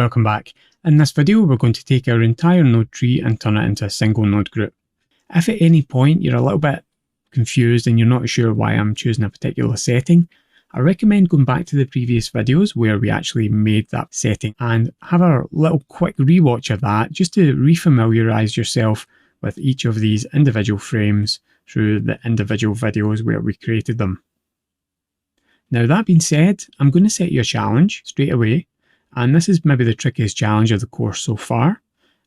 Welcome back. In this video we're going to take our entire node tree and turn it into a single node group. If at any point you're a little bit confused and you're not sure why I'm choosing a particular setting, I recommend going back to the previous videos where we actually made that setting and have a little quick rewatch of that just to refamiliarise yourself with each of these individual frames through the individual videos where we created them. Now that being said, I'm going to set you a challenge straight away, and this is maybe the trickiest challenge of the course so far.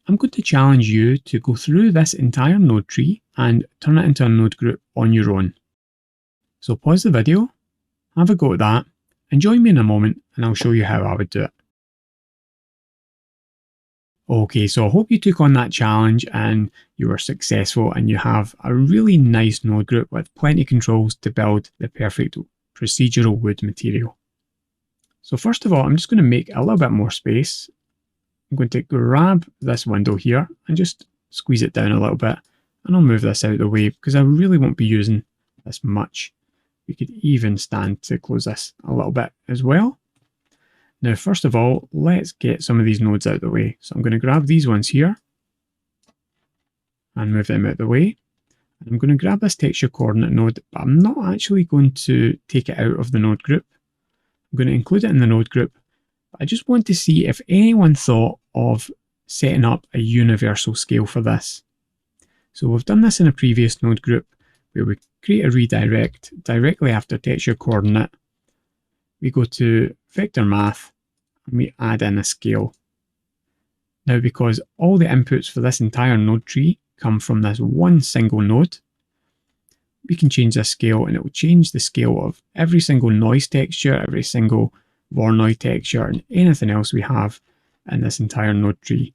I'm going to challenge you to go through this entire node tree and turn it into a node group on your own. So pause the video, have a go at that, and join me in a moment and I'll show you how I would do it. Okay, so I hope you took on that challenge and you were successful and you have a really nice node group with plenty of controls to build the perfect procedural wood material. So first of all, I'm just going to make a little bit more space. I'm going to grab this window here and just squeeze it down a little bit, and I'll move this out of the way because I really won't be using this much. We could even stand to close this a little bit as well. Now first of all, let's get some of these nodes out of the way. So I'm going to grab these ones here and move them out of the way. I'm going to grab this texture coordinate node, but I'm not actually going to take it out of the node group. I'm going to include it in the node group, but I just want to see if anyone thought of setting up a universal scale for this. So we've done this in a previous node group where we create a redirect directly after texture coordinate. We go to vector math and we add in a scale. Now because all the inputs for this entire node tree come from this one single node, we can change this scale and it will change the scale of every single noise texture, every single Voronoi texture, and anything else we have in this entire node tree.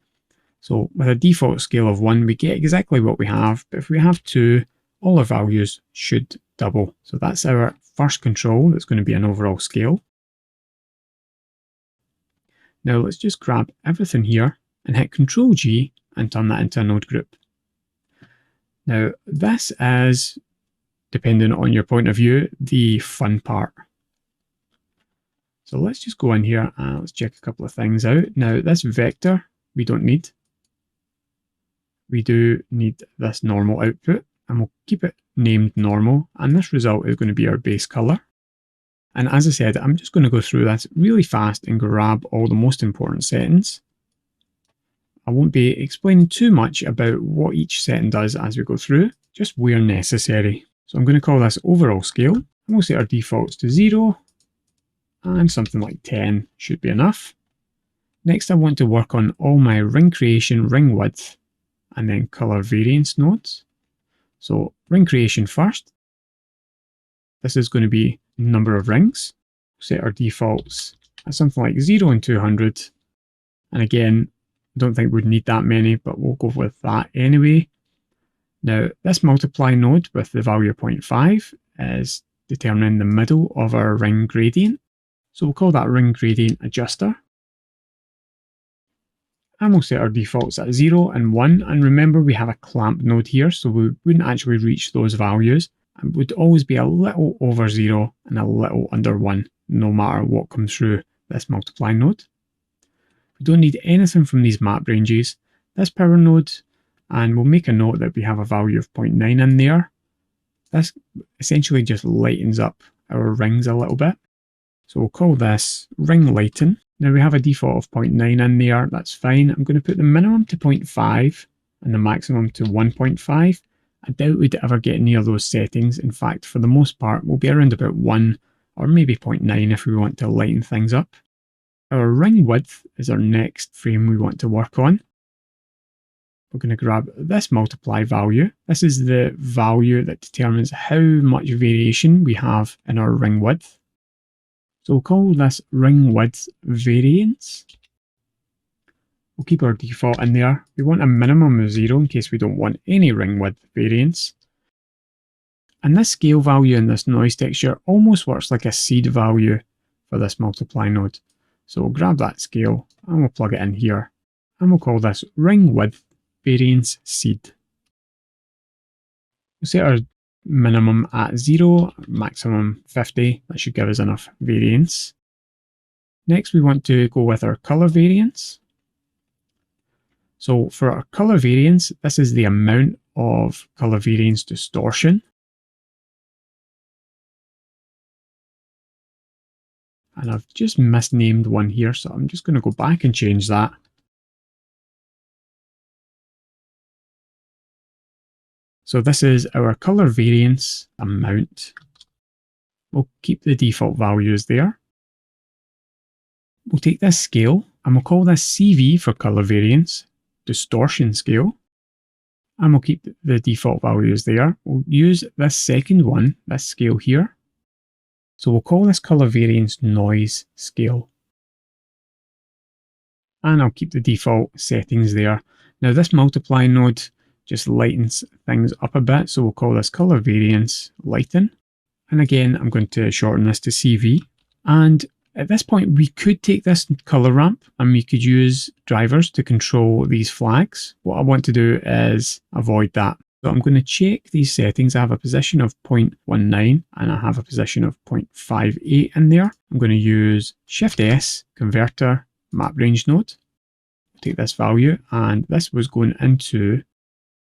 So with a default scale of 1, we get exactly what we have, but if we have 2, all our values should double. So that's our first control that's going to be an overall scale. Now let's just grab everything here and hit Ctrl G and turn that into a node group. Now this is, depending on your point of view, the fun part. So let's just go in here and let's check a couple of things out. Now this vector we don't need. We do need this normal output, and we'll keep it named normal, and this result is going to be our base color. And as I said, I'm just going to go through this really fast and grab all the most important settings. I won't be explaining too much about what each setting does as we go through, just where necessary. So I'm going to call this overall scale, and we'll set our defaults to 0, and something like 10 should be enough. Next I want to work on all my ring creation, ring width, and then color variance nodes. So ring creation first. This is going to be number of rings. Set our defaults at something like 0 and 200. And again, I don't think we'd need that many, but we'll go with that anyway. Now this multiply node with the value of 0.5 is determining the middle of our ring gradient. So we'll call that ring gradient adjuster. And we'll set our defaults at 0 and 1. And remember, we have a clamp node here, so we wouldn't actually reach those values. And would always be a little over 0 and a little under 1, no matter what comes through this multiply node. We don't need anything from these map ranges. This power node, and we'll make a note that we have a value of 0.9 in there. This essentially just lightens up our rings a little bit. So we'll call this ring lighten. Now we have a default of 0.9 in there, that's fine. I'm going to put the minimum to 0.5 and the maximum to 1.5. I doubt we'd ever get near those settings. In fact, for the most part, we'll be around about 1 or maybe 0.9 if we want to lighten things up. Our ring width is our next frame we want to work on. We're going to grab this multiply value. This is the value that determines how much variation we have in our ring width. So we'll call this ring width variance. We'll keep our default in there. We want a minimum of 0 in case we don't want any ring width variance. And this scale value in this noise texture almost works like a seed value for this multiply node. So we'll grab that scale and we'll plug it in here. And we'll call this ring width variance seed. We'll set our minimum at 0, maximum 50. That should give us enough variance. Next, we want to go with our color variance. So for our color variance, this is the amount of color variance distortion. And I've just misnamed one here, so I'm just going to go back and change that. So this is our color variance amount. We'll keep the default values there. We'll take this scale and we'll call this CV for color variance, distortion scale. And we'll keep the default values there. We'll use this second one, this scale here. So we'll call this color variance noise scale. And I'll keep the default settings there. Now this multiply node just lightens things up a bit, so we'll call this color variance lighten. And again, I'm going to shorten this to CV. And at this point, we could take this color ramp and we could use drivers to control these flags. What I want to do is avoid that. So I'm going to check these settings. I have a position of 0.19 and I have a position of 0.58 in there. I'm going to use Shift S, converter, map range node. Take this value, and this was going into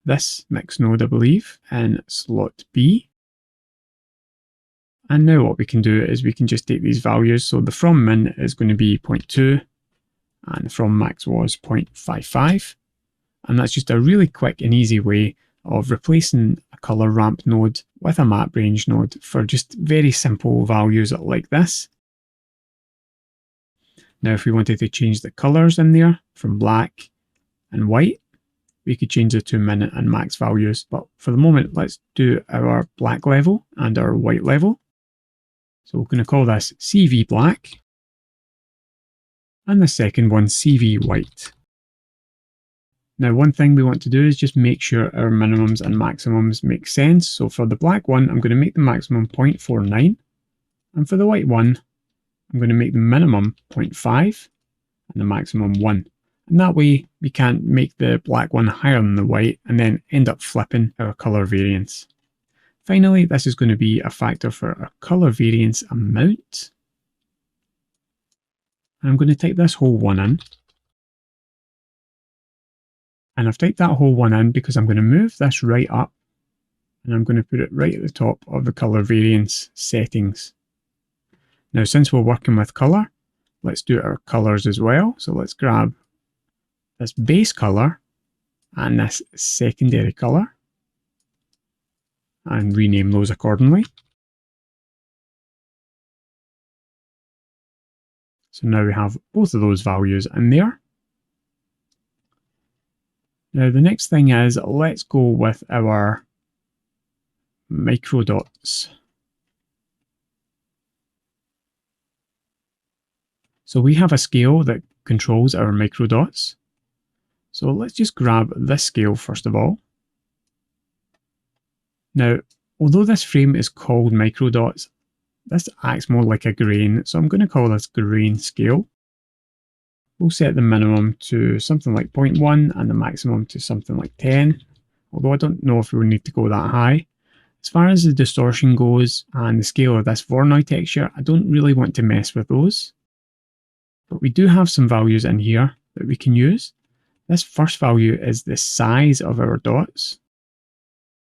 this mix node, I believe, in slot B. And now what we can do is we can just take these values. So the from min is going to be 0.2 and the from max was 0.55. And that's just a really quick and easy way of replacing a color ramp node with a map range node for just very simple values like this. Now if we wanted to change the colors in there from black and white, we could change the to min and max values. But for the moment, let's do our black level and our white level. So we're going to call this CV black and the second one CV white. Now one thing we want to do is just make sure our minimums and maximums make sense. So for the black one, I'm going to make the maximum 0.49, and for the white one, I'm going to make the minimum 0.5 and the maximum 1. And that way we can't make the black one higher than the white and then end up flipping our color variance. Finally, this is going to be a factor for our color variance amount. And I'm going to type this whole one in. And I've typed that whole one in because I'm going to move this right up and I'm going to put it right at the top of the color variance settings. Now, since we're working with color, let's do our colors as well. So let's grab this base color and this secondary color and rename those accordingly. So now we have both of those values in there. Now the next thing is, let's go with our microdots. So we have a scale that controls our microdots. So let's just grab this scale first of all. Now, although this frame is called microdots, this acts more like a grain, so I'm going to call this grain scale. We'll set the minimum to something like 0.1 and the maximum to something like 10, although I don't know if we need to go that high. As far as the distortion goes and the scale of this Voronoi texture, I don't really want to mess with those. But we do have some values in here that we can use. This first value is the size of our dots.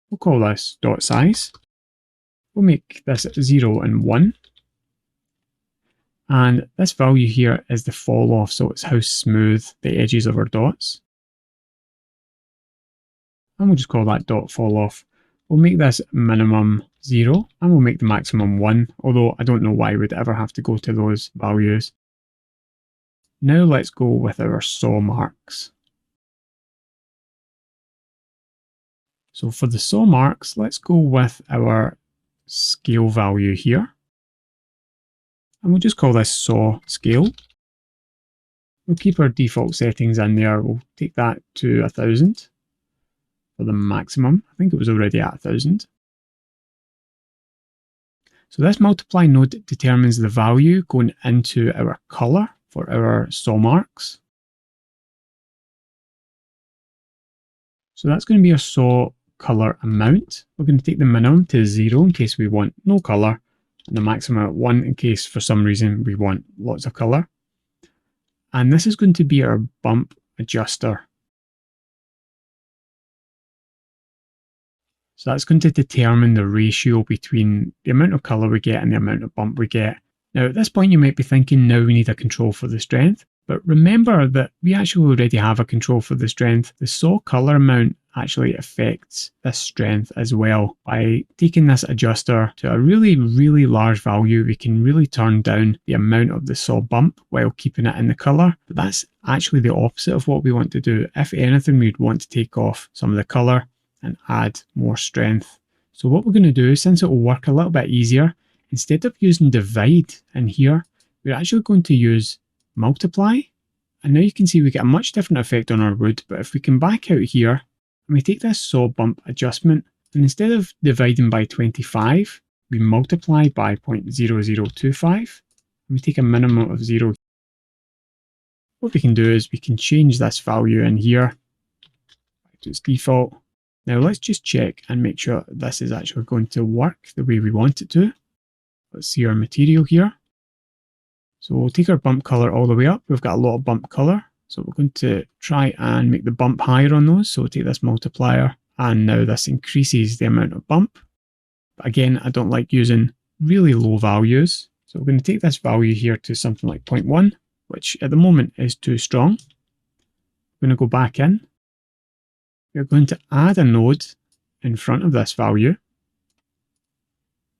We'll call this dot size. We'll make this 0 and 1. And this value here is the fall off, so it's how smooth the edges of our dots. And we'll just call that dot fall off. We'll make this minimum 0 and we'll make the maximum 1, although I don't know why we'd ever have to go to those values. Now let's go with our saw marks. So for the saw marks, let's go with our scale value here. And we'll just call this saw scale. We'll keep our default settings in there. We'll take that to 1000 for the maximum. I think it was already at 1000. So this multiply node determines the value going into our color for our saw marks. So that's going to be our saw color amount. We're going to take the minimum to 0 in case we want no color, and the maximum at 1 in case for some reason we want lots of color. And this is going to be our bump adjuster. So that's going to determine the ratio between the amount of colour we get and the amount of bump we get. Now at this point you might be thinking now we need a control for the strength, but remember that we actually already have a control for the strength. The saw colour amount actually affects this strength as well. By taking this adjuster to a really large value, we can really turn down the amount of the saw bump while keeping it in the colour. But that's actually the opposite of what we want to do. If anything, we'd want to take off some of the colour and add more strength. So what we're going to do, since it will work a little bit easier, instead of using divide in here, we're actually going to use multiply. And now you can see we get a much different effect on our wood. But if we come back out here and we take this saw bump adjustment, and instead of dividing by 25, we multiply by 0.0025, and we take a minimum of 0. What we can do is we can change this value in here back to its default. Now let's just check and make sure this is actually going to work the way we want it to. Let's see our material here. So we'll take our bump color all the way up. We've got a lot of bump color. So we're going to try and make the bump higher on those. So we'll take this multiplier, and now this increases the amount of bump. But again, I don't like using really low values. So we're going to take this value here to something like 0.1, which at the moment is too strong. We're going to go back in. We're going to add a node in front of this value.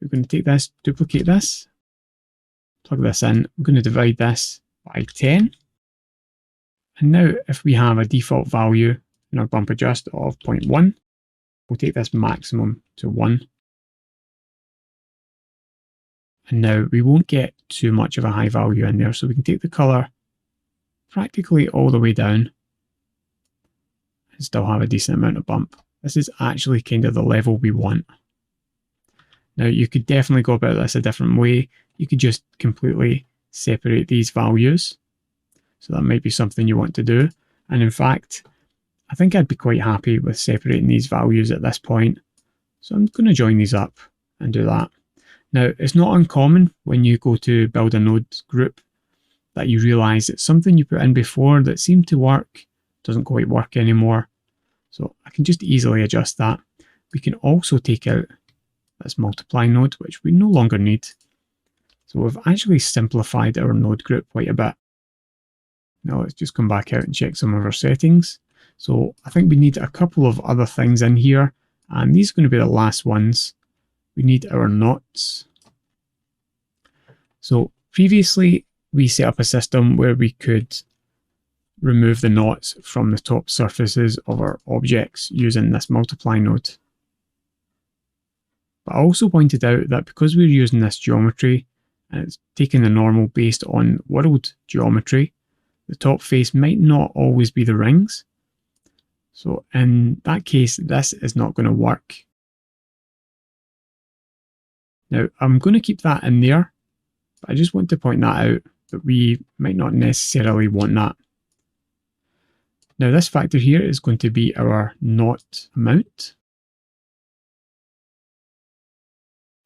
We're going to take this, duplicate this, plug this in. We're going to divide this by 10. And now if we have a default value in our bump adjust of 0.1, we'll take this maximum to 1. And now we won't get too much of a high value in there. So we can take the color practically all the way down and still have a decent amount of bump. This is actually kind of the level we want. Now you could definitely go about this a different way. You could just completely separate these values. So that might be something you want to do. And in fact, I think I'd be quite happy with separating these values at this point. So I'm going to join these up and do that. Now it's not uncommon when you go to build a node group that you realize that something you put in before that seemed to work doesn't quite work anymore. So I can just easily adjust that. We can also take out this multiply node, which we no longer need. So we've actually simplified our node group quite a bit. Now let's just come back out and check some of our settings. So I think we need a couple of other things in here, and these are going to be the last ones. We need our knots. So previously we set up a system where we could remove the knots from the top surfaces of our objects using this multiply node. But I also pointed out that because we're using this geometry and it's taking the normal based on world geometry, the top face might not always be the rings. So in that case, this is not going to work. Now I'm going to keep that in there, but I just want to point that out that we might not necessarily want that. Now this factor here is going to be our knot amount.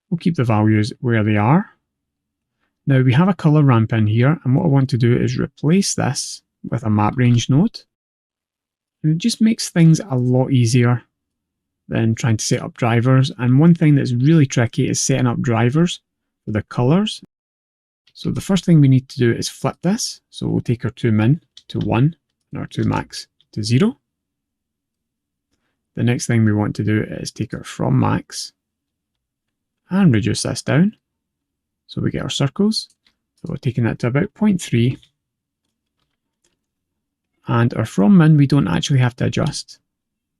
We'll keep the values where they are. Now we have a color ramp in here, and what I want to do is replace this with a map range node. And it just makes things a lot easier than trying to set up drivers. And one thing that's really tricky is setting up drivers for the colors. So the first thing we need to do is flip this. So we'll take our 2min to 1 and our 2max to 0. The next thing we want to do is take our from max and reduce this down. So we get our circles. So we're taking that to about 0.3. And our from min, we don't actually have to adjust.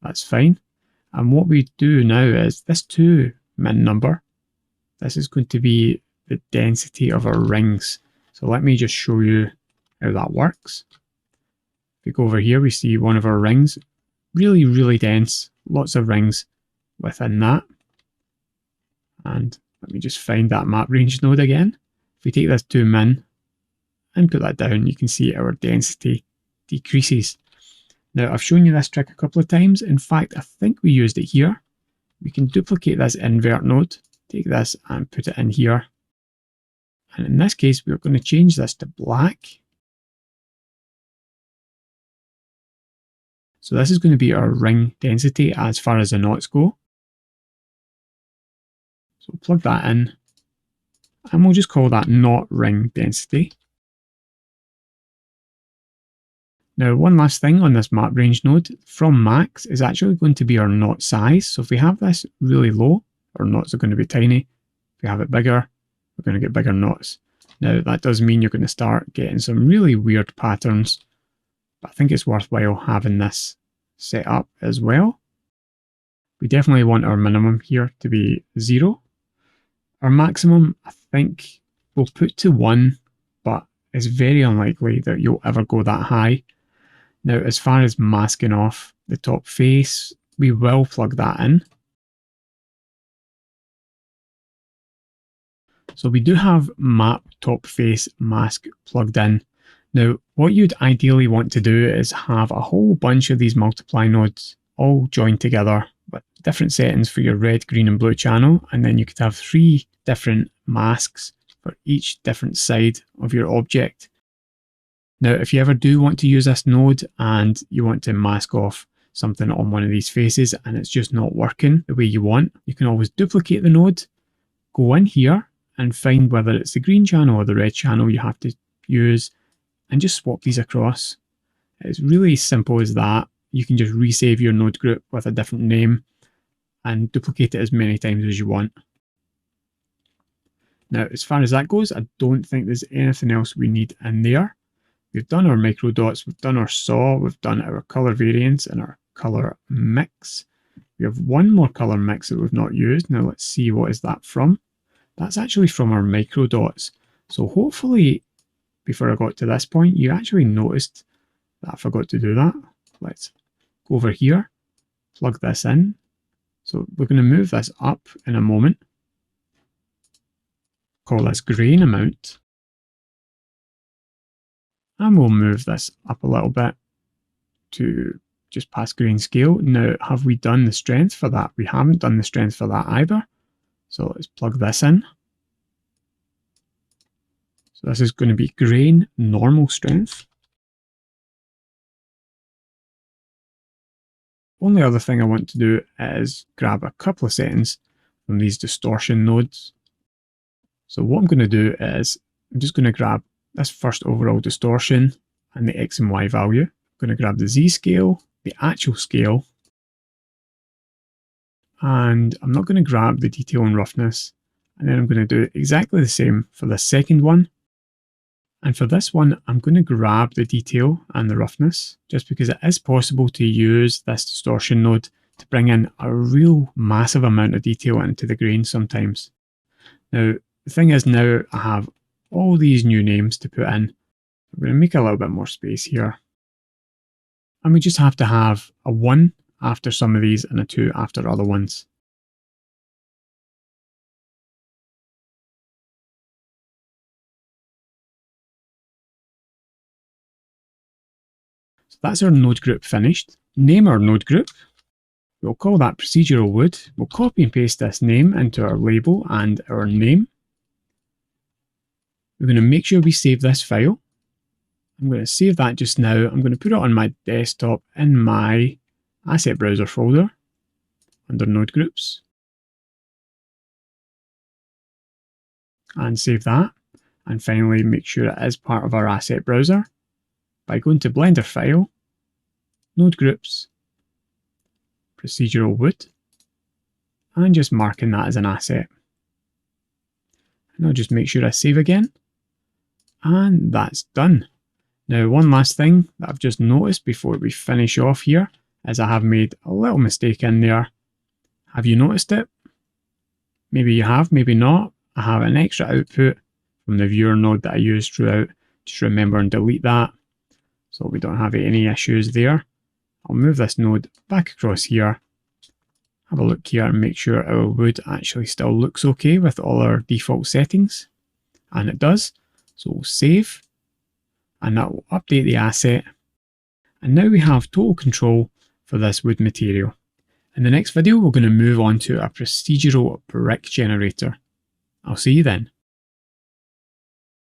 That's fine. And what we do now is this 2 min number, this is going to be the density of our rings. So let me just show you how that works. If we go over here, we see one of our rings, really dense, lots of rings within that. And let me just find that map range node again. If we take this 2 min and put that down, you can see our density decreases. Now I've shown you this trick a couple of times. In fact, I think we used it here. We can duplicate this invert node, take this and put it in here. And in this case, we're going to change this to black. So this is going to be our ring density as far as the knots go. So we'll plug that in, and we'll just call that knot ring density. Now, one last thing on this map range node, from max is actually going to be our knot size. So if we have this really low, our knots are going to be tiny. If we have it bigger, we're going to get bigger knots. Now, that does mean you're going to start getting some really weird patterns, but I think it's worthwhile having this set up as well. We definitely want our minimum here to be 0. Our maximum, I think, we'll put to 1, but it's very unlikely that you'll ever go that high. Now, as far as masking off the top face, we will plug that in. So we do have map top face mask plugged in. Now, what you'd ideally want to do is have a whole bunch of these multiply nodes all joined together with different settings for your red, green and blue channel, and then you could have 3 different masks for each different side of your object. Now, if you ever do want to use this node and you want to mask off something on one of these faces and it's just not working the way you want, you can always duplicate the node, go in here and find whether it's the green channel or the red channel you have to use and just swap these across. It's really simple as that. You can just resave your node group with a different name and duplicate it as many times as you want. Now, as far as that goes, I don't think there's anything else we need in there. We've done our micro dots, we've done our saw, we've done our color variants and our color mix. We have one more color mix that we've not used. Now let's see, what is that from? That's actually from our micro dots. So hopefully, before I got to this point, you actually noticed that I forgot to do that. Let's go over here, plug this in. So we're going to move this up in a moment. Call this grain amount. And we'll move this up a little bit to just past grain scale. Now, have we done the strength for that? We haven't done the strength for that either. So let's plug this in. So this is going to be grain normal strength. Only other thing I want to do is grab a couple of settings from these distortion nodes. So what I'm going to do is I'm just going to grab this first overall distortion and the X and Y value. I'm going to grab the Z scale, the actual scale, and I'm not going to grab the detail and roughness. And then I'm going to do exactly the same for the second one. And for this one, I'm going to grab the detail and the roughness, just because it is possible to use this distortion node to bring in a real massive amount of detail into the grain sometimes. Now, the thing is, now I have all these new names to put in. I'm going to make a little bit more space here. And we just have to have a 1 after some of these and a 2 after other ones. So that's our node group finished. Name our node group. We'll call that procedural wood. We'll copy and paste this name into our label and our name. We're going to make sure we save this file. I'm going to save that just now. I'm going to put it on my desktop in my asset browser folder under node groups. And save that. And finally, make sure it is part of our asset browser by going to Blender File, Node Groups, Procedural Wood, and just marking that as an asset. And I'll just make sure I save again. And that's done. Now, one last thing that I've just noticed before we finish off here is I have made a little mistake in there. Have you noticed it? Maybe you have, maybe not. I have an extra output from the viewer node that I used throughout. Just remember and delete that so we don't have any issues there. I'll move this node back across here. Have a look here and make sure our wood actually still looks okay with all our default settings. And it does. So we'll save, and that will update the asset. And now we have total control for this wood material. In the next video, we're going to move on to a procedural brick generator. I'll see you then.